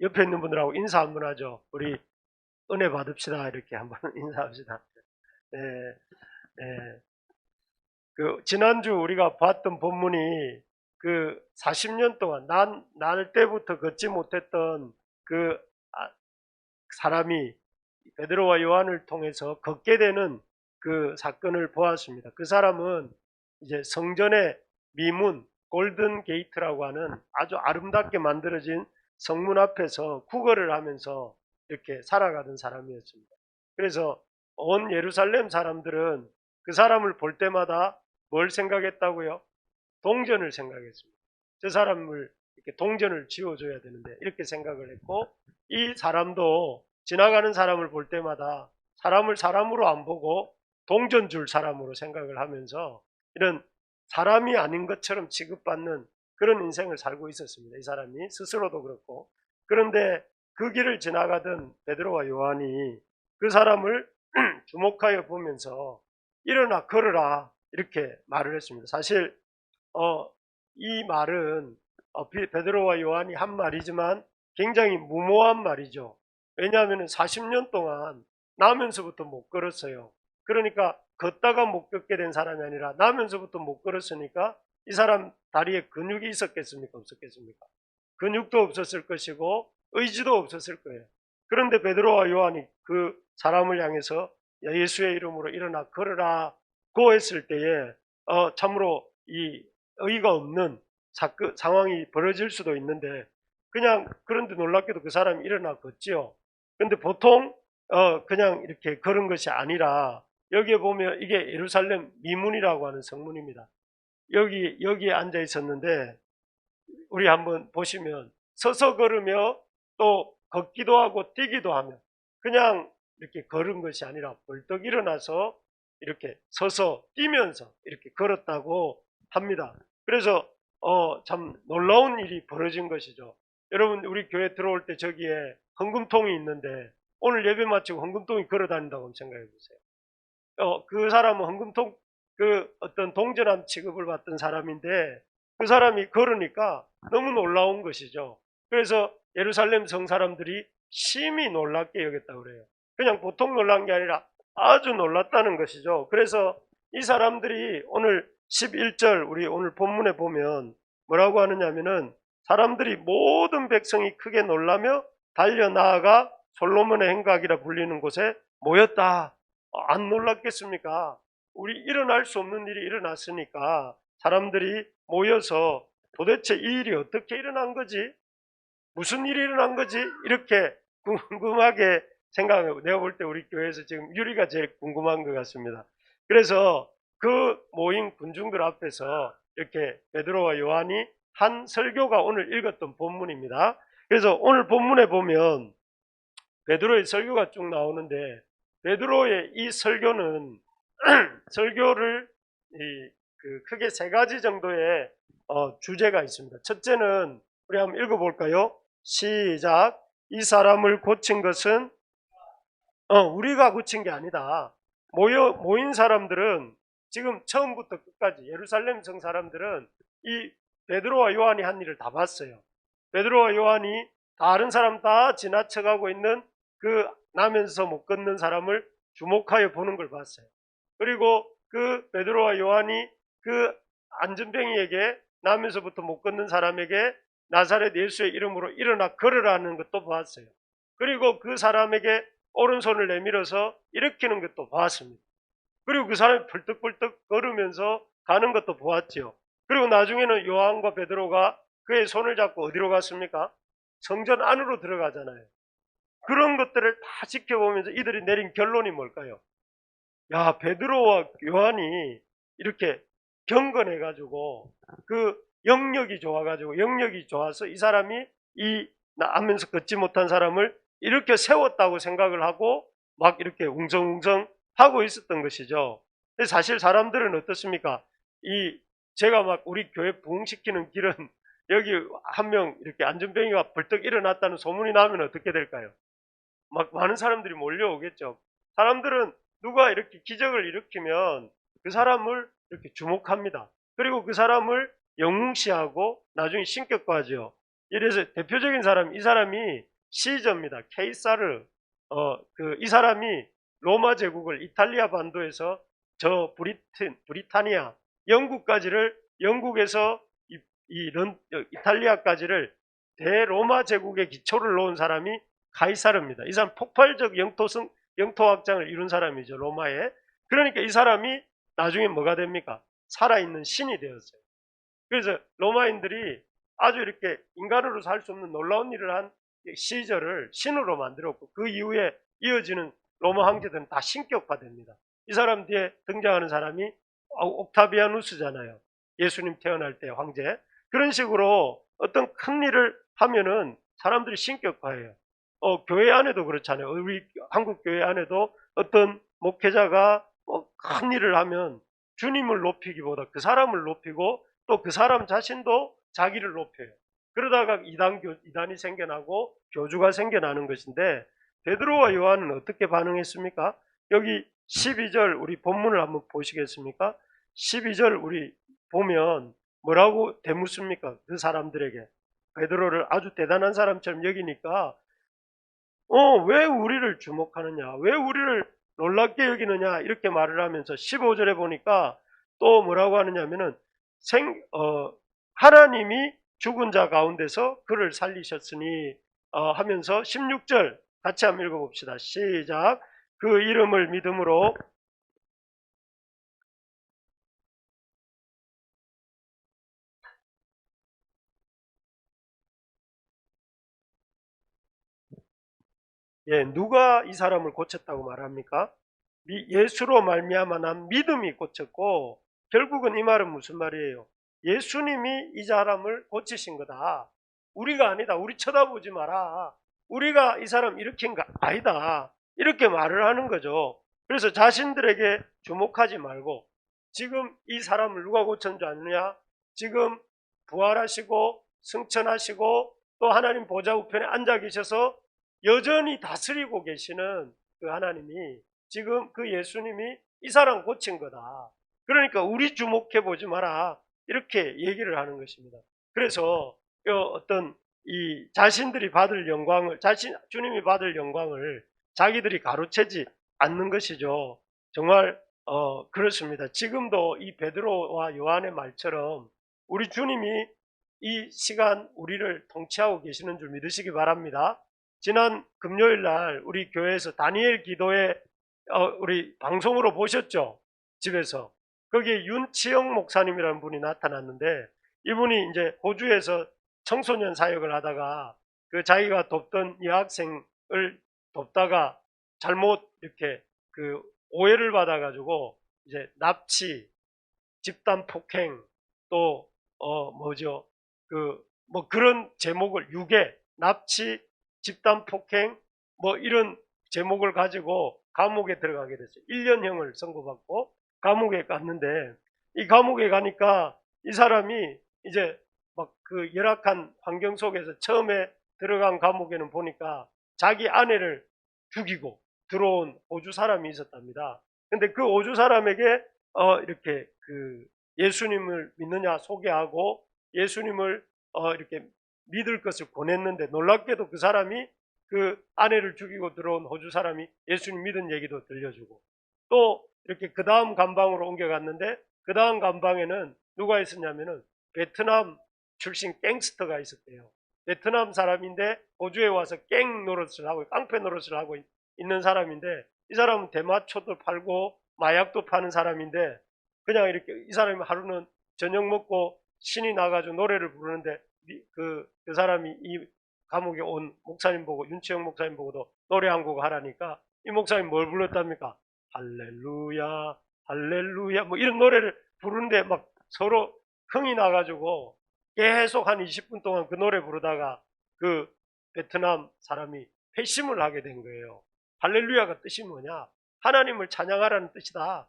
옆에 있는 분들하고 인사 한번 하죠. 우리 은혜 받읍시다. 이렇게 한번 인사합시다. 예, 예. 지난주 우리가 봤던 본문이 40년 동안 날 때부터 걷지 못했던 그 사람이 베드로와 요한을 통해서 걷게 되는 그 사건을 보았습니다. 그 사람은 이제 성전의 미문, 골든 게이트라고 하는 아주 아름답게 만들어진 성문 앞에서 구걸을 하면서 이렇게 살아가던 사람이었습니다. 그래서 온 예루살렘 사람들은 그 사람을 볼 때마다 뭘 생각했다고요? 동전을 생각했습니다. 저 사람을 이렇게 동전을 지어줘야 되는데 이렇게 생각을 했고, 이 사람도 지나가는 사람을 볼 때마다 사람을 사람으로 안 보고 동전 줄 사람으로 생각을 하면서 이런 사람이 아닌 것처럼 취급받는 그런 인생을 살고 있었습니다. 이 사람이 스스로도 그렇고. 그런데 그 길을 지나가던 베드로와 요한이 그 사람을 주목하여 보면서 일어나 걸으라 이렇게 말을 했습니다. 사실 이 말은 베드로와 요한이 한 말이지만 굉장히 무모한 말이죠. 왜냐하면 40년 동안 나면서부터 못 걸었어요. 그러니까 걷다가 못 걷게 된 사람이 아니라 나면서부터 못 걸었으니까 이 사람 다리에 근육이 있었겠습니까? 없었겠습니까? 근육도 없었을 것이고 의지도 없었을 거예요. 그런데 베드로와 요한이 그 사람을 향해서 예수의 이름으로 일어나 걸으라 고 했을 때에 참으로 이 의의가 없는 상황이 벌어질 수도 있는데, 그냥 그런데 놀랍게도 그 사람이 일어나 걷지요. 그런데 보통 그냥 이렇게 걸은 것이 아니라, 여기에 보면 이게 예루살렘 미문이라고 하는 성문입니다. 여기에 앉아 있었는데, 우리 한번 보시면 서서 걸으며 또 걷기도 하고 뛰기도 하며, 그냥 이렇게 걸은 것이 아니라 벌떡 일어나서 이렇게 서서 뛰면서 이렇게 걸었다고 합니다. 그래서 참 놀라운 일이 벌어진 것이죠. 여러분, 우리 교회 들어올 때 저기에 헌금통이 있는데 오늘 예배 마치고 헌금통이 걸어 다닌다고 생각해 보세요. 그 사람은 헌금통 어떤 동전함 취급을 받던 사람인데 그 사람이 걸으니까 너무 놀라운 것이죠. 그래서 예루살렘 성 사람들이 심히 놀랍게 여겼다고 그래요. 그냥 보통 놀란 게 아니라 아주 놀랐다는 것이죠. 그래서 이 사람들이 오늘 11절 우리 오늘 본문에 보면 뭐라고 하느냐면은, 사람들이 모든 백성이 크게 놀라며 달려 나아가 솔로몬의 행각이라 불리는 곳에 모였다. 안 놀랐겠습니까? 우리 일어날 수 없는 일이 일어났으니까 사람들이 모여서 도대체 이 일이 어떻게 일어난 거지? 무슨 일이 일어난 거지? 이렇게 궁금하게 생각하고, 내가 볼 때 우리 교회에서 지금 유리가 제일 궁금한 것 같습니다. 그래서 그 모인 군중들 앞에서 이렇게 베드로와 요한이 한 설교가 오늘 읽었던 본문입니다. 그래서 오늘 본문에 보면 베드로의 설교가 쭉 나오는데, 베드로의 이 설교는 설교를 크게 세 가지 정도의 주제가 있습니다. 첫째는 우리 한번 읽어볼까요? 시작. 이 사람을 고친 것은 우리가 고친 게 아니다. 모인 사람들은 지금 처음부터 끝까지 예루살렘 성 사람들은 이 베드로와 요한이 한 일을 다 봤어요. 베드로와 요한이 다른 사람 다 지나쳐가고 있는 그 나면서 못 걷는 사람을 주목하여 보는 걸 봤어요. 그리고 그 베드로와 요한이 그 안전뱅이에게, 나면서부터 못 걷는 사람에게 나사렛 예수의 이름으로 일어나 걸으라는 것도 보았어요. 그리고 그 사람에게 오른손을 내밀어서 일으키는 것도 보았습니다. 그리고 그 사람이 벌떡벌떡 걸으면서 가는 것도 보았지요. 그리고 나중에는 요한과 베드로가 그의 손을 잡고 어디로 갔습니까? 성전 안으로 들어가잖아요. 그런 것들을 다 지켜보면서 이들이 내린 결론이 뭘까요? 야, 베드로와 요한이 이렇게 경건해가지고 그 영역이 좋아서 이 사람이 이 나면서 걷지 못한 사람을 이렇게 세웠다고 생각을 하고 막 이렇게 웅성웅성 하고 있었던 것이죠. 근데 사실 사람들은 어떻습니까? 제가 막 우리 교회 부흥시키는 길은 여기 한 명 이렇게 안전뱅이가 벌떡 일어났다는 소문이 나면 어떻게 될까요? 막 많은 사람들이 몰려오겠죠. 사람들은 누가 이렇게 기적을 일으키면 그 사람을 이렇게 주목합니다. 그리고 그 사람을 영웅시하고 나중에 신격화하죠. 이래서 대표적인 사람, 이 사람이 시저입니다. 케이사르. 이 사람이 로마 제국을 이탈리아 반도에서 저 브리타니아, 영국까지를, 영국에서 이탈리아까지를 대로마 제국의 기초를 놓은 사람이 카이사르입니다. 이 사람 폭발적 영토 확장을 이룬 사람이죠, 로마에. 그러니까 이 사람이 나중에 뭐가 됩니까? 살아있는 신이 되었어요. 그래서 로마인들이 아주 이렇게 인간으로 살 수 없는 놀라운 일을 한 시저를 신으로 만들었고, 그 이후에 이어지는 로마 황제들은 다 신격화됩니다. 이 사람 뒤에 등장하는 사람이 옥타비아누스잖아요. 예수님 태어날 때 황제. 그런 식으로 어떤 큰 일을 하면은 사람들이 신격화해요. 교회 안에도 그렇잖아요. 우리 한국 교회 안에도 어떤 목회자가 큰 일을 하면 주님을 높이기보다 그 사람을 높이고, 또 그 사람 자신도 자기를 높여요. 그러다가 이단이 생겨나고 교주가 생겨나는 것인데, 베드로와 요한은 어떻게 반응했습니까? 여기 12절 우리 본문을 한번 보시겠습니까? 12절 우리 보면 뭐라고 대묻습니까? 그 사람들에게. 베드로를 아주 대단한 사람처럼 여기니까 왜 우리를 주목하느냐, 왜 우리를 놀랍게 여기느냐, 이렇게 말을 하면서 15절에 보니까 또 뭐라고 하느냐면은 하나님이 죽은 자 가운데서 그를 살리셨으니 하면서 16절 같이 한번 읽어봅시다. 시작. 그 이름을 믿음으로 누가 이 사람을 고쳤다고 말합니까? 예수로 말미암아 난 믿음이 고쳤고, 결국은 이 말은 무슨 말이에요? 예수님이 이 사람을 고치신 거다. 우리가 아니다. 우리 쳐다보지 마라. 우리가 이 사람 일으킨 거 아니다. 이렇게 말을 하는 거죠. 그래서 자신들에게 주목하지 말고, 지금 이 사람을 누가 고쳤는 줄 아느냐? 지금 부활하시고 승천하시고 또 하나님 보좌 우편에 앉아 계셔서 여전히 다스리고 계시는 그 하나님이, 지금 그 예수님이 이 사람 고친 거다. 그러니까 우리 주목해 보지 마라. 이렇게 얘기를 하는 것입니다. 그래서 어떤 이 자신들이 받을 영광을, 주님이 받을 영광을 자기들이 가로채지 않는 것이죠. 정말 그렇습니다. 지금도 이 베드로와 요한의 말처럼 우리 주님이 이 시간 우리를 통치하고 계시는 줄 믿으시기 바랍니다. 지난 금요일 날 우리 교회에서 다니엘 기도회 우리 방송으로 보셨죠? 집에서. 거기에 윤치영 목사님이라는 분이 나타났는데, 이분이 이제 호주에서 청소년 사역을 하다가 그 자기가 돕던 여학생을 돕다가 잘못 이렇게 그 오해를 받아가지고 이제 납치, 집단 폭행, 또 뭐죠? 뭐 그런 제목을, 유괴, 납치, 집단 폭행, 뭐 이런 제목을 가지고 감옥에 들어가게 됐어요. 1년형을 선고받고 감옥에 갔는데, 이 감옥에 가니까 이 사람이 이제 막 그 열악한 환경 속에서 처음에 들어간 감옥에는 보니까 자기 아내를 죽이고 들어온 호주 사람이 있었답니다. 근데 그 호주 사람에게 이렇게 그 예수님을 믿느냐 소개하고 예수님을 이렇게 믿을 것을 권했는데, 놀랍게도 그 사람이 그 아내를 죽이고 들어온 호주 사람이 예수님 믿은 얘기도 들려주고, 또 이렇게 그 다음 감방으로 om겨갔는데, 그 다음 감방에는 누가 있었냐면은 베트남 출신 갱스터가 있었대요. 베트남 사람인데 호주에 와서 갱 노릇을 하고 깡패 노릇을 하고 있는 사람인데, 이 사람은 대마초도 팔고 마약도 파는 사람인데, 그냥 이렇게 이 사람이 하루는 저녁 먹고 신이 나가지고 노래를 부르는데, 그 사람이 이 감옥에 온 목사님 보고, 윤치영 목사님 보고도 노래 한 곡 하라니까 이 목사님 뭘 불렀답니까? 할렐루야 할렐루야 뭐 이런 노래를 부르는데 막 서로 흥이 나가지고 계속 한 20분 동안 그 노래 부르다가 그 베트남 사람이 회심을 하게 된 거예요. 할렐루야가 뜻이 뭐냐? 하나님을 찬양하라는 뜻이다.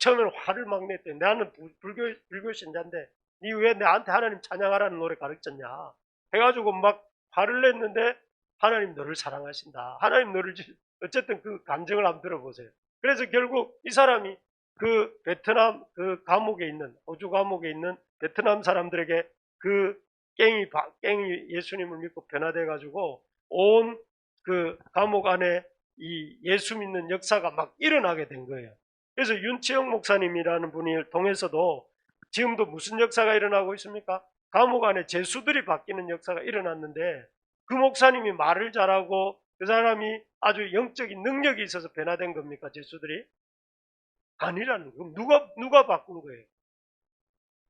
처음에는 화를 막 냈대. 나는 불교 신자인데 니 왜 나한테 하나님 찬양하라는 노래 가르쳤냐 해가지고 막 화를 냈는데, 하나님 너를 사랑하신다. 하나님 너를 어쨌든 그 감정을 한번 들어보세요. 그래서 결국 이 사람이 그 베트남 그 감옥에 있는, 호주 감옥에 있는 베트남 사람들에게 그 깽이 예수님을 믿고 변화돼 가지고 온 그 감옥 안에 이 예수 믿는 역사가 막 일어나게 된 거예요. 그래서 윤치영 목사님이라는 분을 통해서도 지금도 무슨 역사가 일어나고 있습니까? 감옥 안에 죄수들이 바뀌는 역사가 일어났는데, 그 목사님이 말을 잘하고 그 사람이 아주 영적인 능력이 있어서 변화된 겁니까? 죄수들이? 아니라는 거예요. 누가 바꾼 거예요?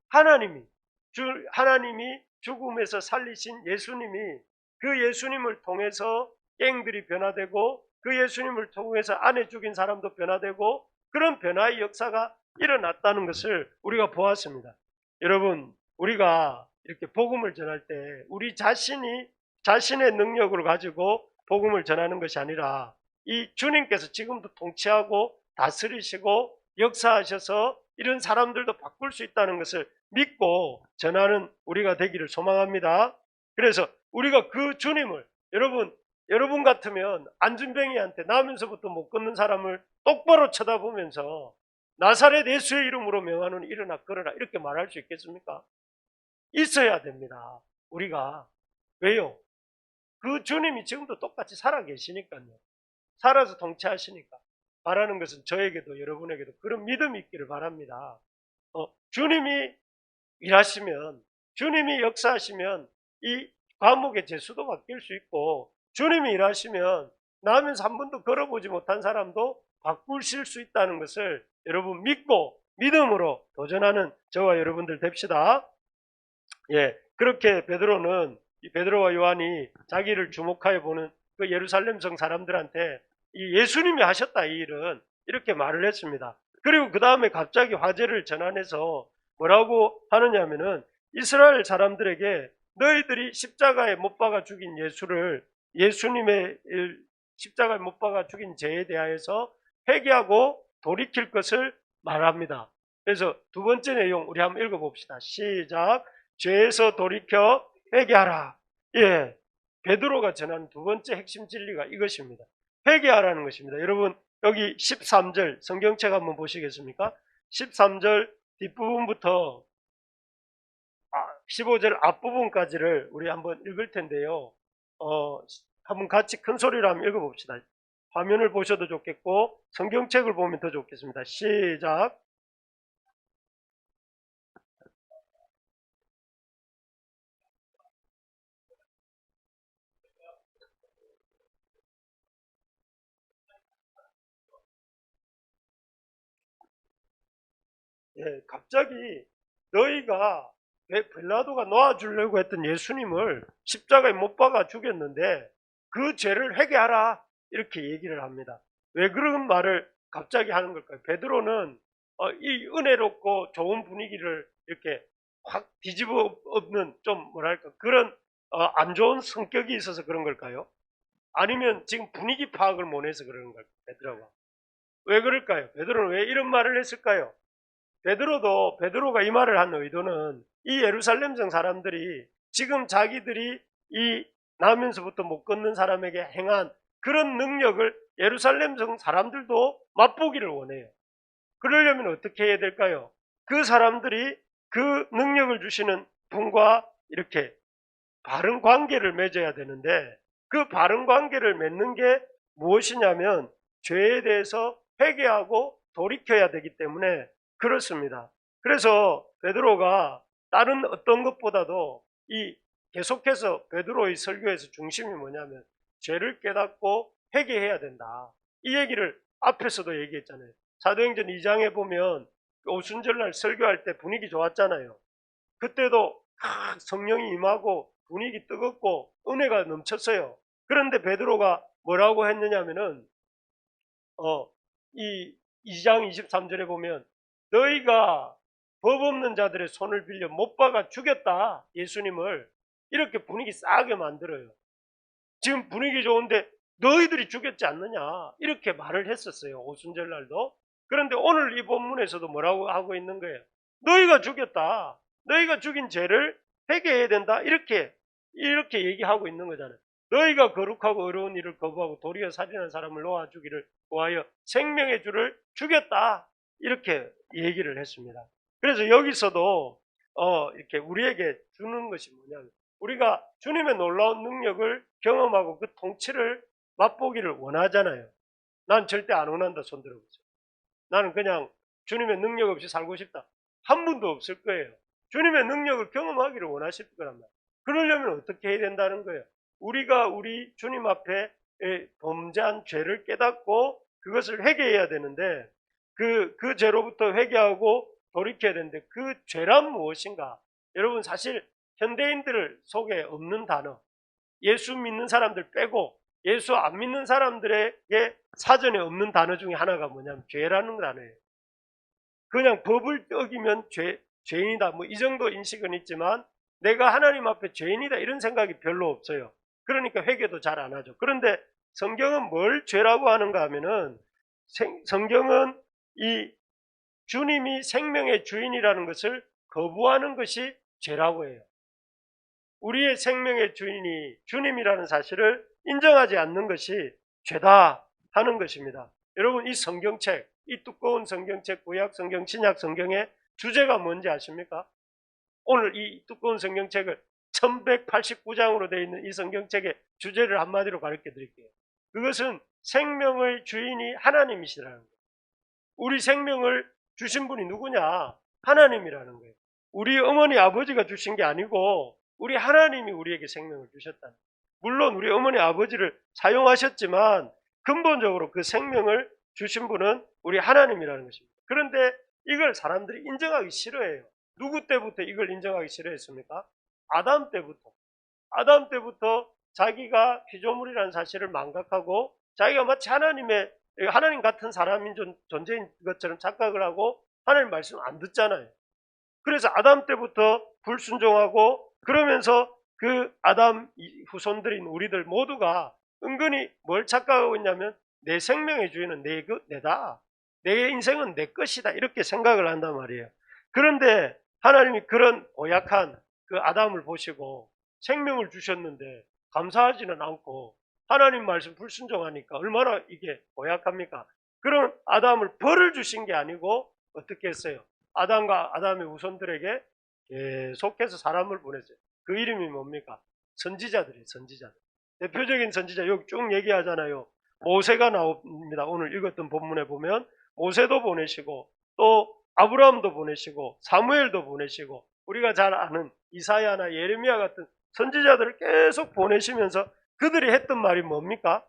하나님이 죽음에서 살리신 예수님이, 그 예수님을 통해서 갱들이 변화되고, 그 예수님을 통해서 안에 죽인 사람도 변화되고, 그런 변화의 역사가 일어났다는 것을 우리가 보았습니다. 여러분, 우리가 이렇게 복음을 전할 때 우리 자신의 능력을 가지고 복음을 전하는 것이 아니라, 이 주님께서 지금도 통치하고 다스리시고 역사하셔서 이런 사람들도 바꿀 수 있다는 것을 믿고 전하는 우리가 되기를 소망합니다. 그래서 우리가 그 주님을, 여러분 같으면 안준뱅이한테 나면서부터 못 걷는 사람을 똑바로 쳐다보면서 나사렛 예수의 이름으로 명하노니 일어나 걸어라, 이렇게 말할 수 있겠습니까? 있어야 됩니다. 우리가. 왜요? 그 주님이 지금도 똑같이 살아 계시니까요. 살아서 통치하시니까. 바라는 것은 저에게도 여러분에게도 그런 믿음이 있기를 바랍니다. 주님이 일하시면, 주님이 역사하시면 이 감옥의 죄수도 바뀔 수 있고, 주님이 일하시면 나면서 한 번도 걸어보지 못한 사람도 바꾸실 수 있다는 것을 여러분 믿고 믿음으로 도전하는 저와 여러분들 됩시다. 예, 그렇게 베드로와 요한이 자기를 주목하여 보는 그 예루살렘 성 사람들한테 이 예수님이 하셨다, 이 일은, 이렇게 말을 했습니다. 그리고 그 다음에 갑자기 화제를 전환해서 뭐라고 하느냐면은, 이스라엘 사람들에게 너희들이 십자가에 못 박아 죽인 예수님의 십자가에 못 박아 죽인 죄에 대하여서 회개하고 돌이킬 것을 말합니다. 그래서 두 번째 내용 우리 한번 읽어봅시다. 시작. 죄에서 돌이켜 회개하라. 예, 베드로가 전한 두 번째 핵심 진리가 이것입니다. 회개하라는 것입니다. 여러분, 여기 13절 성경책 한번 보시겠습니까? 13절 뒷부분부터 15절 앞부분까지를 우리 한번 읽을 텐데요. 한번 같이 큰 소리로 한번 읽어봅시다. 화면을 보셔도 좋겠고 성경책을 보면 더 좋겠습니다. 시작. 예, 갑자기 너희가 빌라도가 놓아주려고 했던 예수님을 십자가에 못 박아 죽였는데 그 죄를 회개하라, 이렇게 얘기를 합니다. 왜 그런 말을 갑자기 하는 걸까요? 베드로는 이 은혜롭고 좋은 분위기를 이렇게 확 뒤집어 엎는, 좀 뭐랄까 그런 안 좋은 성격이 있어서 그런 걸까요? 아니면 지금 분위기 파악을 못해서 그러는 걸까요? 베드로가 왜 그럴까요? 베드로는 왜 이런 말을 했을까요? 베드로가 이 말을 한 의도는, 이 예루살렘 성 사람들이 지금 자기들이 이 나면서부터 못 걷는 사람에게 행한 그런 능력을 예루살렘 성 사람들도 맛보기를 원해요. 그러려면 어떻게 해야 될까요? 그 사람들이 그 능력을 주시는 분과 이렇게 바른 관계를 맺어야 되는데, 그 바른 관계를 맺는 게 무엇이냐면 죄에 대해서 회개하고 돌이켜야 되기 때문에 그렇습니다. 그래서 베드로가 다른 어떤 것보다도 계속해서 베드로의 설교에서 중심이 뭐냐면 죄를 깨닫고 회개해야 된다, 이 얘기를 앞에서도 얘기했잖아요. 사도행전 2장에 보면 오순절날 설교할 때 분위기 좋았잖아요. 그때도 성령이 임하고 분위기 뜨겁고 은혜가 넘쳤어요. 그런데 베드로가 뭐라고 했느냐면은 이 2장 23절에 보면 너희가 법 없는 자들의 손을 빌려 못 박아 죽였다, 예수님을, 이렇게 분위기 싸게 만들어요. 지금 분위기 좋은데 너희들이 죽였지 않느냐, 이렇게 말을 했었어요, 오순절날도. 그런데 오늘 이 본문에서도 뭐라고 하고 있는 거예요? 너희가 죽였다, 너희가 죽인 죄를 회개해야 된다, 이렇게 얘기하고 있는 거잖아요. 너희가 거룩하고 어려운 일을 거부하고 도리어 살인한 사람을 놓아주기를 구하여 생명의 주를 죽였다, 이렇게 얘기를 했습니다. 그래서 여기서도 이렇게 우리에게 주는 것이 뭐냐면 우리가 주님의 놀라운 능력을 경험하고 그 통치를 맛보기를 원하잖아요. 난 절대 안 원한다. 손 들어보세요. 나는 그냥 주님의 능력 없이 살고 싶다. 한 분도 없을 거예요. 주님의 능력을 경험하기를 원하실 거란 말이에요. 그러려면 어떻게 해야 된다는 거예요? 우리가 우리 주님 앞에 범죄한 죄를 깨닫고 그것을 회개해야 되는데 그 죄로부터 회개하고 돌이켜야 되는데 그 죄란 무엇인가? 여러분 사실 현대인들 속에 없는 단어, 예수 믿는 사람들 빼고 예수 안 믿는 사람들에게 사전에 없는 단어 중에 하나가 뭐냐면 죄라는 단어예요. 그냥 법을 어기면 죄인이다. 뭐 이 정도 인식은 있지만 내가 하나님 앞에 죄인이다 이런 생각이 별로 없어요. 그러니까 회개도 잘 안 하죠. 그런데 성경은 뭘 죄라고 하는가 하면은 성경은 이 주님이 생명의 주인이라는 것을 거부하는 것이 죄라고 해요. 우리의 생명의 주인이 주님이라는 사실을 인정하지 않는 것이 죄다 하는 것입니다. 여러분 이 성경책, 이 두꺼운 성경책, 구약 성경, 신약 성경의 주제가 뭔지 아십니까? 오늘 이 두꺼운 성경책을 1189장으로 되어 있는 이 성경책의 주제를 한마디로 가르쳐 드릴게요. 그것은 생명의 주인이 하나님이시라는 거예요. 우리 생명을 주신 분이 누구냐? 하나님이라는 거예요. 우리 어머니 아버지가 주신 게 아니고 우리 하나님이 우리에게 생명을 주셨다는 거예요. 물론 우리 어머니 아버지를 사용하셨지만 근본적으로 그 생명을 주신 분은 우리 하나님이라는 것입니다. 그런데 이걸 사람들이 인정하기 싫어해요. 누구 때부터 이걸 인정하기 싫어했습니까? 아담 때부터. 아담 때부터 자기가 피조물이라는 사실을 망각하고 자기가 마치 하나님 같은 사람인 존재인 것처럼 착각을 하고 하나님 말씀 안 듣잖아요. 그래서 아담 때부터 불순종하고 그러면서 그 아담 후손들인 우리들 모두가 은근히 뭘 착각하고 있냐면 내 생명의 주인은 내다. 내 인생은 내 것이다. 이렇게 생각을 한단 말이에요. 그런데 하나님이 그런 고약한 그 아담을 보시고 생명을 주셨는데 감사하지는 않고 하나님 말씀 불순종하니까 얼마나 이게 고약합니까? 그런 아담을 벌을 주신 게 아니고 어떻게 했어요? 아담과 아담의 후손들에게 계속해서 사람을 보냈어요. 그 이름이 뭡니까? 선지자들이에요. 선지자들. 대표적인 선지자 여기 쭉 얘기하잖아요. 모세가 나옵니다. 오늘 읽었던 본문에 보면 모세도 보내시고 또 아브라함도 보내시고 사무엘도 보내시고 우리가 잘 아는 이사야나 예레미야 같은 선지자들을 계속 보내시면서 그들이 했던 말이 뭡니까?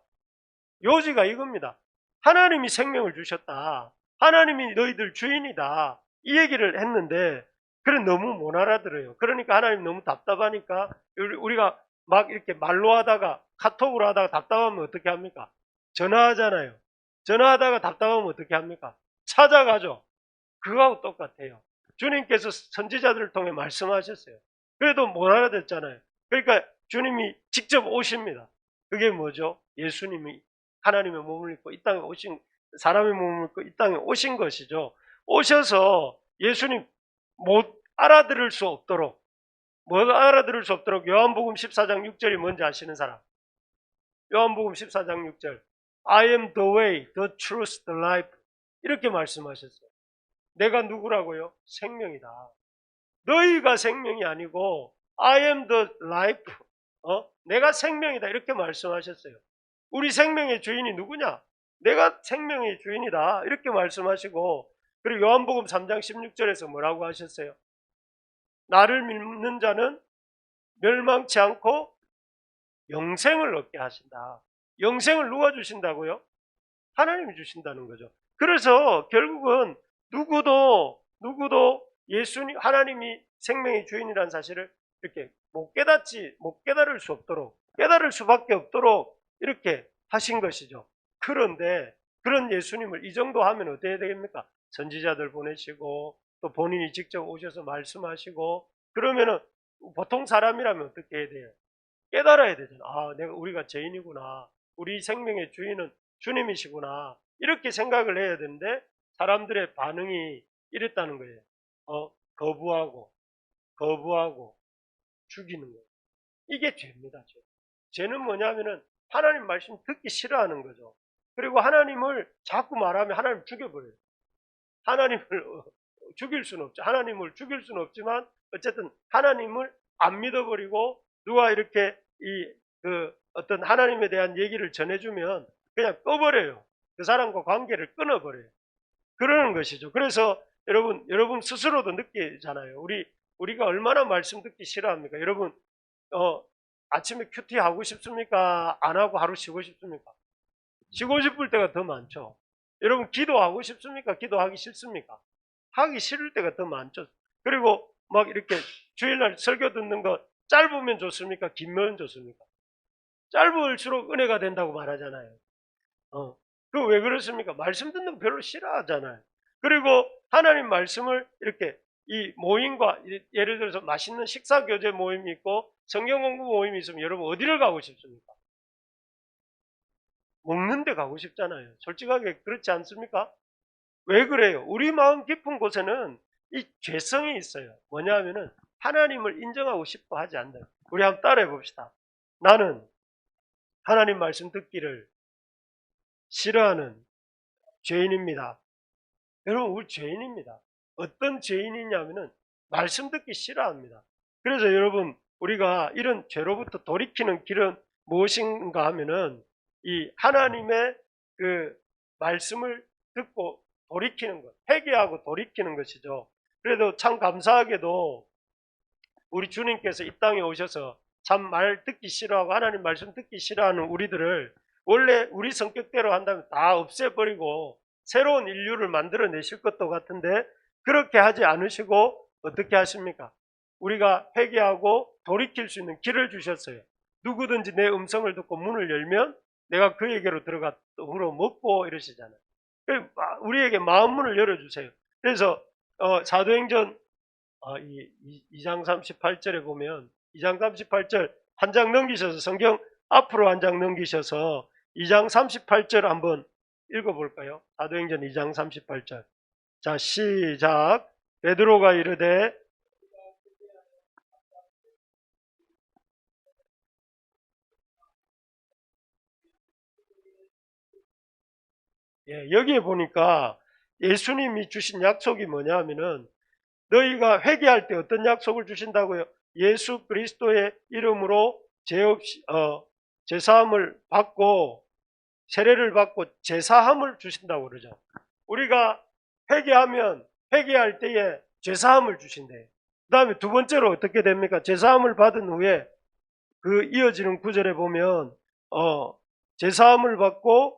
요지가 이겁니다. 하나님이 생명을 주셨다. 하나님이 너희들 주인이다. 이 얘기를 했는데 그래 너무 못 알아들어요. 그러니까 하나님 너무 답답하니까 우리가 막 이렇게 말로 하다가 카톡으로 하다가 답답하면 어떻게 합니까? 전화하잖아요. 전화하다가 답답하면 어떻게 합니까? 찾아가죠. 그거하고 똑같아요. 주님께서 선지자들을 통해 말씀하셨어요. 그래도 못 알아듣잖아요. 그러니까 주님이 직접 오십니다. 그게 뭐죠? 예수님이 하나님의 몸을 입고 이 땅에 오신 사람의 몸을 입고 이 땅에 오신 것이죠. 오셔서 예수님 못 알아들을 수 없도록 요한복음 14장 6절이 뭔지 아시는 사람? 요한복음 14장 6절 I am the way, the truth, the life 이렇게 말씀하셨어요. 내가 누구라고요? 생명이다. 너희가 생명이 아니고 I am the life. 내가 생명이다. 이렇게 말씀하셨어요. 우리 생명의 주인이 누구냐? 내가 생명의 주인이다. 이렇게 말씀하시고 그리고 요한복음 3장 16절에서 뭐라고 하셨어요? 나를 믿는 자는 멸망치 않고 영생을 얻게 하신다. 영생을 누가 주신다고요? 하나님이 주신다는 거죠. 그래서 결국은 누구도 예수님 하나님이 생명의 주인이라는 사실을 이렇게 못 깨달을 수 없도록 깨달을 수밖에 없도록 이렇게 하신 것이죠. 그런데 그런 예수님을 이 정도 하면 어떻게 되겠습니까? 선지자들 보내시고 또 본인이 직접 오셔서 말씀하시고 그러면은 보통 사람이라면 어떻게 해야 돼요? 깨달아야 되잖아. 우리가 죄인이구나. 우리 생명의 주인은 주님이시구나. 이렇게 생각을 해야 되는데 사람들의 반응이 이랬다는 거예요. 거부하고 죽이는 거예요. 이게 죄입니다. 죄는 뭐냐면은 하나님 말씀 듣기 싫어하는 거죠. 그리고 하나님을 자꾸 말하면 하나님 죽여버려요. 하나님을 죽일 수는 없죠. 하나님을 죽일 수는 없지만 어쨌든 하나님을 안 믿어버리고 누가 이렇게 그 어떤 하나님에 대한 얘기를 전해주면 그냥 꺼버려요. 그 사람과 관계를 끊어버려요. 그러는 것이죠. 그래서 여러분 스스로도 느끼잖아요. 우리가 얼마나 말씀 듣기 싫어합니까? 여러분, 아침에 큐티 하고 싶습니까? 안 하고 하루 쉬고 싶습니까? 쉬고 싶을 때가 더 많죠. 여러분, 기도하고 싶습니까? 기도하기 싫습니까? 하기 싫을 때가 더 많죠. 그리고 막 이렇게 주일날 설교 듣는 거 짧으면 좋습니까? 길면 좋습니까? 짧을수록 은혜가 된다고 말하잖아요. 그 왜 그렇습니까? 말씀 듣는 거 별로 싫어하잖아요. 그리고 하나님 말씀을 이렇게 이 모임과 예를 들어서 맛있는 식사 교제 모임이 있고 성경 공부 모임이 있으면 여러분 어디를 가고 싶습니까? 먹는 데 가고 싶잖아요. 솔직하게 그렇지 않습니까? 왜 그래요? 우리 마음 깊은 곳에는 이 죄성이 있어요. 뭐냐 하면은 하나님을 인정하고 싶어 하지 않는다. 우리 한번 따라해 봅시다. 나는 하나님 말씀 듣기를 싫어하는 죄인입니다. 여러분, 우리 죄인입니다. 어떤 죄인이냐면은 말씀 듣기 싫어합니다. 그래서 여러분, 우리가 이런 죄로부터 돌이키는 길은 무엇인가 하면은 이 하나님의 그 말씀을 듣고 돌이키는 것, 회개하고 돌이키는 것이죠. 그래도 참 감사하게도 우리 주님께서 이 땅에 오셔서 참 말 듣기 싫어하고 하나님 말씀 듣기 싫어하는 우리들을 원래 우리 성격대로 한다면 다 없애버리고 새로운 인류를 만들어내실 것도 같은데 그렇게 하지 않으시고 어떻게 하십니까? 우리가 회개하고 돌이킬 수 있는 길을 주셨어요. 누구든지 내 음성을 듣고 문을 열면 내가 그에게로 들어가 우러 먹고 이러시잖아요. 우리에게 마음문을 열어주세요. 그래서 사도행전 2장 38절에 보면 2장 38절 한 장 넘기셔서 성경 앞으로 한 장 넘기셔서 2장 38절 한번 읽어볼까요? 사도행전 2장 38절. 자, 시작. 베드로가 이르되 여기에 보니까 예수님이 주신 약속이 뭐냐 하면은 너희가 회개할 때 어떤 약속을 주신다고요? 예수 그리스도의 이름으로 제사함을 받고 세례를 받고 제사함을 주신다고 그러죠. 우리가 회개하면 회개할 때에 제사함을 주신대요. 그 다음에 두 번째로 어떻게 됩니까? 제사함을 받은 후에 그 이어지는 구절에 보면 제사함을 받고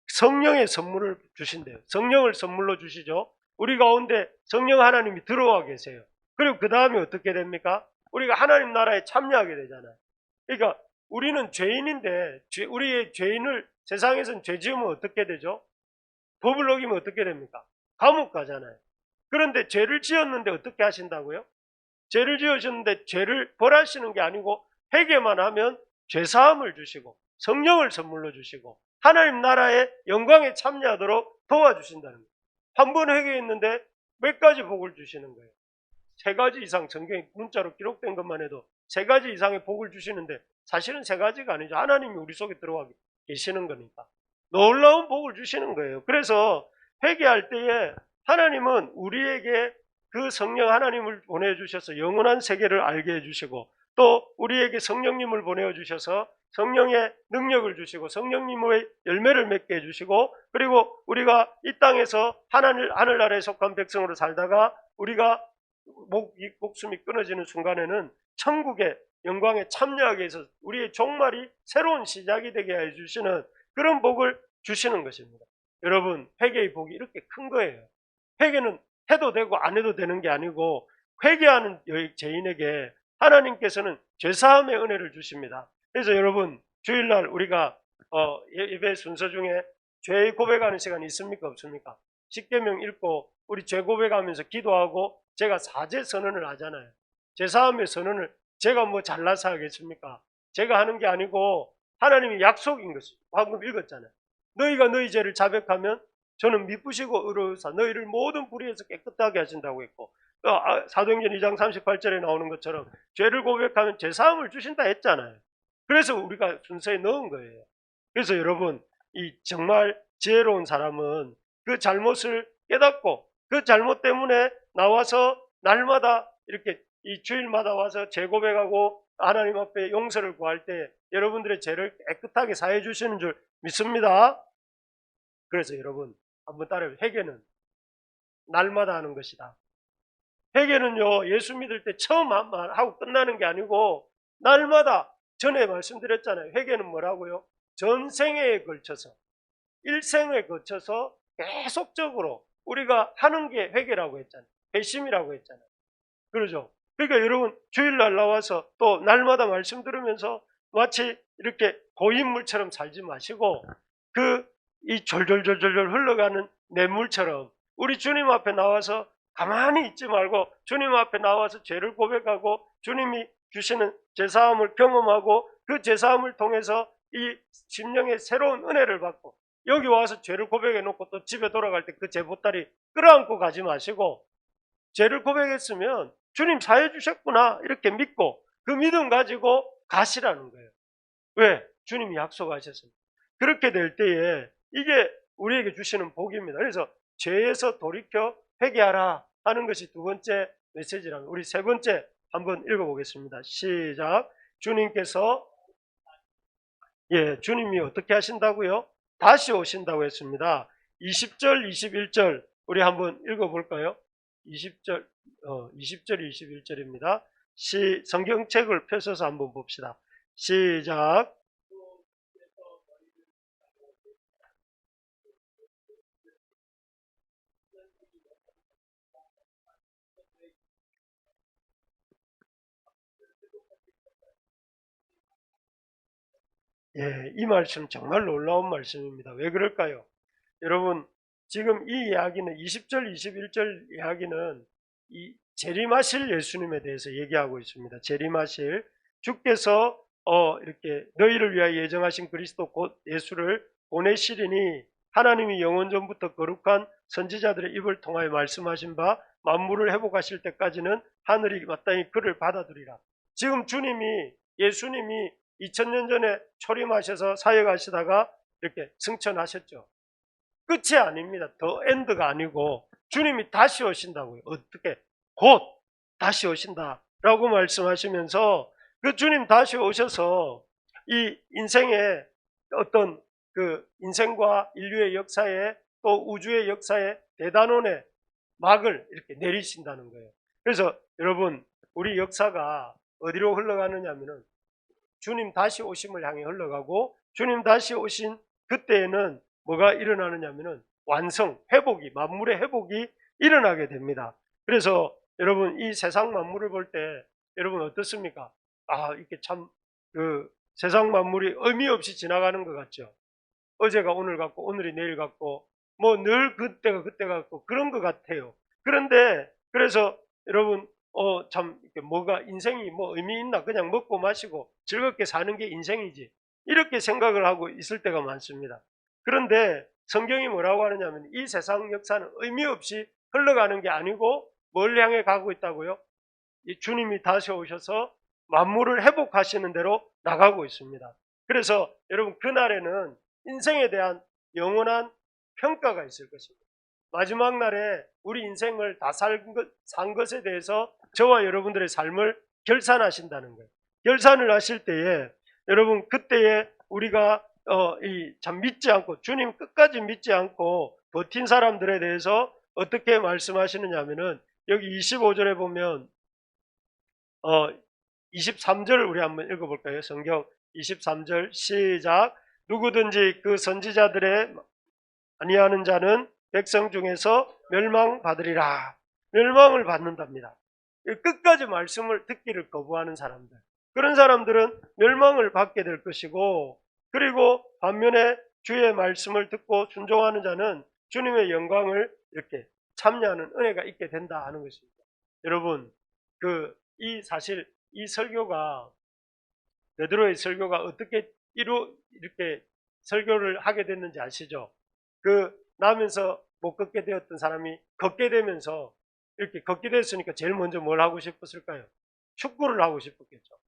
성령의 선물을 주신대요. 성령을 선물로 주시죠. 우리 가운데 성령 하나님이 들어와 계세요. 그리고 그 다음에 어떻게 됩니까? 우리가 하나님 나라에 참여하게 되잖아요. 그러니까 우리는 죄인인데 우리의 죄인을 세상에서는 죄 지으면 어떻게 되죠? 법을 어기면 어떻게 됩니까? 감옥 가잖아요. 그런데 죄를 지었는데 어떻게 하신다고요? 죄를 지으셨는데 죄를 벌하시는 게 아니고 회개만 하면 죄사함을 주시고 성령을 선물로 주시고 하나님 나라의 영광에 참여하도록 도와주신다는 거예요. 한 번 회개했는데 몇 가지 복을 주시는 거예요. 세 가지 이상 성경에 문자로 기록된 것만 해도 세 가지 이상의 복을 주시는데 사실은 세 가지가 아니죠. 하나님이 우리 속에 들어와 계시는 거니까. 놀라운 복을 주시는 거예요. 그래서 회개할 때에 하나님은 우리에게 그 성령 하나님을 보내주셔서 영원한 세계를 알게 해주시고 또 우리에게 성령님을 보내주셔서 성령의 능력을 주시고 성령님의 열매를 맺게 해주시고 그리고 우리가 이 땅에서 하늘나라에 속한 백성으로 살다가 우리가 목숨이 끊어지는 순간에는 천국의 영광에 참여하게 해서 우리의 종말이 새로운 시작이 되게 해주시는 그런 복을 주시는 것입니다. 여러분, 회개의 복이 이렇게 큰 거예요. 회개는 해도 되고 안 해도 되는 게 아니고 회개하는 죄인에게 하나님께서는 죄사함의 은혜를 주십니다. 그래서 여러분, 주일날 우리가 예배 순서 중에 죄 고백하는 시간이 있습니까? 없습니까? 십계명 읽고 우리 죄 고백하면서 기도하고 제가 사죄 선언을 하잖아요. 죄사함의 선언을 제가 뭐 잘나서 하겠습니까? 제가 하는 게 아니고 하나님의 약속인 것이죠. 방금 읽었잖아요. 너희가 너희 죄를 자백하면 저는 미쁘시고 의로우사 너희를 모든 불의에서 깨끗하게 하신다고 했고 사도행전 2장 38절에 나오는 것처럼 죄를 고백하면 죄사함을 주신다 했잖아요. 그래서 우리가 순서에 넣은 거예요. 그래서 여러분, 이 정말 지혜로운 사람은 그 잘못을 깨닫고 그 잘못 때문에 나와서 날마다 이렇게 이 주일마다 와서 재고백하고 하나님 앞에 용서를 구할 때 여러분들의 죄를 깨끗하게 사해 주시는 줄 믿습니다. 그래서 여러분 한번 따라해요. 회개는 날마다 하는 것이다. 회개는요, 예수 믿을 때 처음 하고 끝나는 게 아니고 날마다, 전에 말씀드렸잖아요. 회개는 뭐라고요? 전생에 걸쳐서, 일생에 걸쳐서 계속적으로 우리가 하는 게 회개라고 했잖아요. 회심이라고 했잖아요. 그러죠? 그러니까 여러분 주일날 나와서 또 날마다 말씀 들으면서 마치 이렇게 고인물처럼 살지 마시고 이 졸졸졸졸 흘러가는 냇물처럼 우리 주님 앞에 나와서 가만히 있지 말고 주님 앞에 나와서 죄를 고백하고 주님이 주시는 죄사함을 경험하고 그 죄사함을 통해서 이 심령의 새로운 은혜를 받고 여기 와서 죄를 고백해 놓고 또 집에 돌아갈 때 그 죄 보따리 끌어안고 가지 마시고 죄를 고백했으면 주님 사해 주셨구나 이렇게 믿고 그 믿음 가지고 가시라는 거예요. 왜? 주님이 약속하셨습니다. 그렇게 될 때에 이게 우리에게 주시는 복입니다. 그래서 죄에서 돌이켜 회개하라 하는 것이 두 번째 메시지라면 우리 세 번째 한번 읽어보겠습니다. 시작. 주님께서 주님이 어떻게 하신다고요? 다시 오신다고 했습니다. 20절, 21절 우리 한번 읽어볼까요? 20절, 20절, 21절입니다. 성경책을 펴서서 한번 봅시다. 시작. 이 말씀 정말 놀라운 말씀입니다. 왜 그럴까요? 여러분, 지금 이 이야기는 20절, 21절 이야기는 이 재림하실 예수님에 대해서 얘기하고 있습니다. 재림하실 주께서 이렇게 너희를 위하여 예정하신 그리스도 곧 예수를 보내시리니 하나님이 영원 전부터 거룩한 선지자들의 입을 통하여 말씀하신 바 만물을 회복하실 때까지는 하늘이 마땅히 그를 받아들이라. 지금 예수님이 2000년 전에 초림하셔서 사역하시다가 이렇게 승천하셨죠. 끝이 아닙니다. 더 엔드가 아니고 주님이 다시 오신다고요. 어떻게? 곧 다시 오신다라고 말씀하시면서 그 주님 다시 오셔서 이 인생의 어떤 그 인생과 인류의 역사에 또 우주의 역사에 대단원의 막을 이렇게 내리신다는 거예요. 그래서 여러분 우리 역사가 어디로 흘러가느냐면은 주님 다시 오심을 향해 흘러가고 주님 다시 오신 그때에는 뭐가 일어나느냐면은 회복이, 만물의 회복이 일어나게 됩니다. 그래서 여러분 이 세상 만물을 볼 때 여러분 어떻습니까? 이렇게 참 세상 만물이 의미 없이 지나가는 것 같죠. 어제가 오늘 같고 오늘이 내일 같고 뭐 늘 그때가 그때 같고 그런 것 같아요. 그런데 그래서 여러분 참 이렇게 뭐가 인생이 뭐 의미 있나 그냥 먹고 마시고 즐겁게 사는 게 인생이지 이렇게 생각을 하고 있을 때가 많습니다. 그런데 성경이 뭐라고 하느냐면 이 세상 역사는 의미 없이 흘러가는 게 아니고 뭘 향해 가고 있다고요? 이 주님이 다시 오셔서 만물을 회복하시는 대로 나가고 있습니다. 그래서 여러분 그날에는 인생에 대한 영원한 평가가 있을 것입니다. 마지막 날에 우리 인생을 다 산 것에 대해서 저와 여러분들의 삶을 결산하신다는 거예요. 결산을 하실 때에 여러분 그때에 우리가 참 믿지 않고 주님 끝까지 믿지 않고 버틴 사람들에 대해서 어떻게 말씀하시느냐 하면은 여기 25절에 보면 23절을 우리 한번 읽어볼까요? 성경 23절 시작. 누구든지 그 선지자들의 아니하는 자는 백성 중에서 멸망받으리라. 멸망을 받는답니다. 끝까지 말씀을 듣기를 거부하는 사람들, 그런 사람들은 멸망을 받게 될 것이고, 그리고 반면에 주의 말씀을 듣고 순종하는 자는 주님의 영광을 이렇게 참여하는 은혜가 있게 된다 하는 것입니다. 여러분, 사실 이 설교가, 베드로의 설교가 어떻게 이렇게 설교를 하게 됐는지 아시죠? 나면서 못 걷게 되었던 사람이 걷게 되면서 이렇게 걷게 됐으니까 제일 먼저 뭘 하고 싶었을까요? 축구를 하고 싶었겠죠.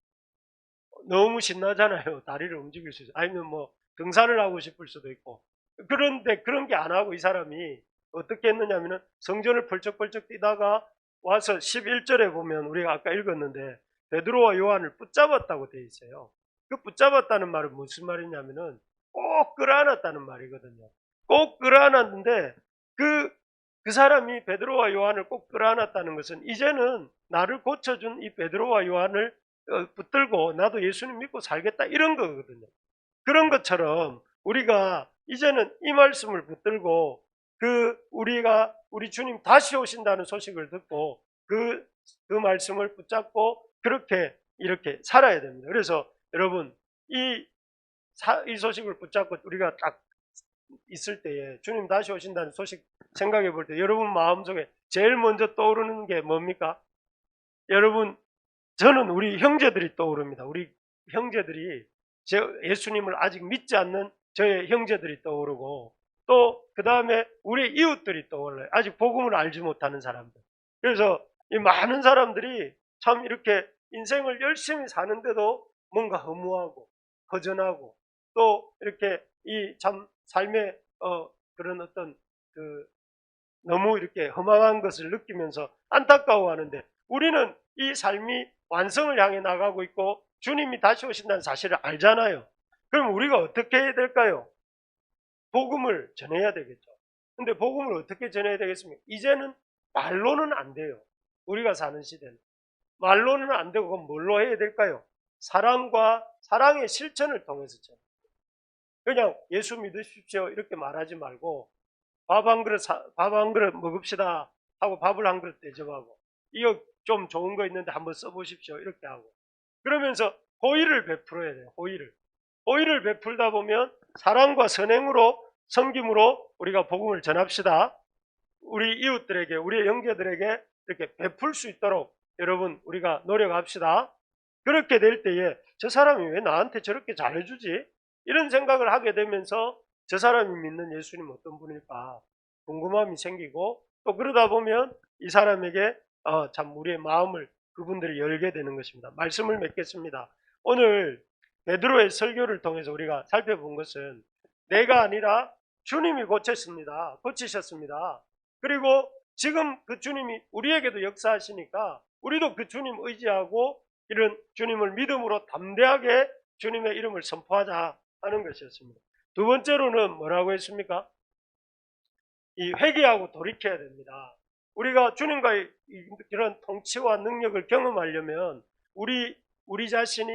너무 신나잖아요. 다리를 움직일 수 있어요. 아니면 뭐 등산을 하고 싶을 수도 있고. 그런데 그런 게 안 하고 이 사람이 어떻게 했느냐면은 성전을 펄쩍펄쩍 뛰다가 와서 11절에 보면 우리가 아까 읽었는데 베드로와 요한을 붙잡았다고 되어 있어요. 그 붙잡았다는 말은 무슨 말이냐면은 꼭 끌어안았다는 말이거든요. 꼭 끌어안았는데 그 사람이 베드로와 요한을 꼭 끌어안았다는 것은 이제는 나를 고쳐준 이 베드로와 요한을 붙들고 나도 예수님 믿고 살겠다 이런 거거든요. 그런 것처럼 우리가 이제는 이 말씀을 붙들고 우리 주님 다시 오신다는 소식을 듣고 그 말씀을 붙잡고 그렇게 이렇게 살아야 됩니다. 그래서 여러분 이 소식을 붙잡고 우리가 딱 있을 때에 주님 다시 오신다는 소식 생각해 볼 때 여러분 마음속에 제일 먼저 떠오르는 게 뭡니까? 여러분 저는 우리 형제들이 떠오릅니다. 우리 형제들이 예수님을 아직 믿지 않는 저의 형제들이 떠오르고 또 그 다음에 우리 이웃들이 떠올라요. 아직 복음을 알지 못하는 사람들. 그래서 이 많은 사람들이 참 이렇게 인생을 열심히 사는데도 뭔가 허무하고 허전하고 또 이렇게 이 참 삶의 그런 어떤 너무 이렇게 허망한 것을 느끼면서 안타까워하는데 우리는 이 삶이 완성을 향해 나가고 있고 주님이 다시 오신다는 사실을 알잖아요. 그럼 우리가 어떻게 해야 될까요? 복음을 전해야 되겠죠. 근데 복음을 어떻게 전해야 되겠습니까? 이제는 말로는 안 돼요. 우리가 사는 시대는. 말로는 안 되고 그럼 뭘로 해야 될까요? 사랑의 실천을 통해서 전해야 돼요. 그냥 예수 믿으십시오 이렇게 말하지 말고 밥 한 그릇 먹읍시다 하고 밥을 한 그릇 대접하고 이거 좀 좋은 거 있는데 한번 써보십시오 이렇게 하고 그러면서 호의를 베풀어야 돼요. 호의를 베풀다 보면 사랑과 선행으로 섬김으로 우리가 복음을 전합시다. 우리 이웃들에게 우리 형제들에게 이렇게 베풀 수 있도록 여러분 우리가 노력합시다. 그렇게 될 때에 저 사람이 왜 나한테 저렇게 잘해주지? 이런 생각을 하게 되면서 저 사람이 믿는 예수님 어떤 분일까 궁금함이 생기고 또 그러다 보면 이 사람에게 참 우리의 마음을 그분들이 열게 되는 것입니다. 말씀을 맺겠습니다. 오늘 베드로의 설교를 통해서 우리가 살펴본 것은 내가 아니라 주님이 고치셨습니다. 그리고 지금 그 주님이 우리에게도 역사하시니까 우리도 그 주님 의지하고 이런 주님을 믿음으로 담대하게 주님의 이름을 선포하자 하는 것이었습니다. 두 번째로는 뭐라고 했습니까? 이 회개하고 돌이켜야 됩니다. 우리가 주님과의 이런 통치와 능력을 경험하려면 우리 자신이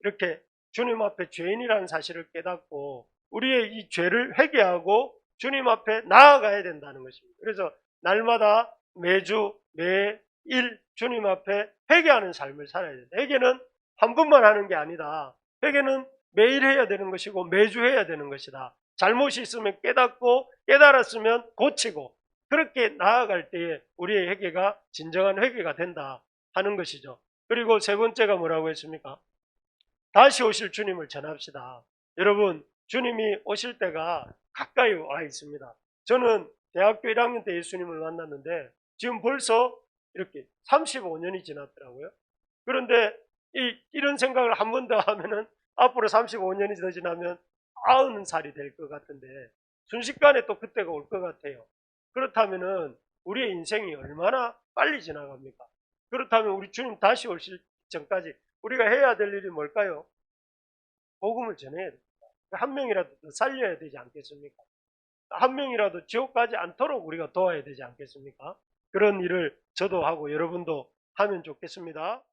이렇게 주님 앞에 죄인이라는 사실을 깨닫고 우리의 이 죄를 회개하고 주님 앞에 나아가야 된다는 것입니다. 그래서 날마다 매주 매일 주님 앞에 회개하는 삶을 살아야 된다. 회개는 한 번만 하는 게 아니다. 회개는 매일 해야 되는 것이고 매주 해야 되는 것이다. 잘못이 있으면 깨닫고 깨달았으면 고치고 그렇게 나아갈 때에 우리의 회개가 진정한 회개가 된다 하는 것이죠. 그리고 세 번째가 뭐라고 했습니까? 다시 오실 주님을 전합시다. 여러분 주님이 오실 때가 가까이 와 있습니다. 저는 대학교 1학년 때 예수님을 만났는데 지금 벌써 이렇게 35년이 지났더라고요. 그런데 이런 생각을 한 번 더 하면은 앞으로 35년이 더 지나면 90살이 될 것 같은데 순식간에 또 그때가 올 것 같아요. 그렇다면은 우리의 인생이 얼마나 빨리 지나갑니까? 그렇다면 우리 주님 다시 오실 전까지 우리가 해야 될 일이 뭘까요? 복음을 전해야 됩니다. 한 명이라도 더 살려야 되지 않겠습니까? 한 명이라도 지옥 가지 않도록 우리가 도와야 되지 않겠습니까? 그런 일을 저도 하고 여러분도 하면 좋겠습니다.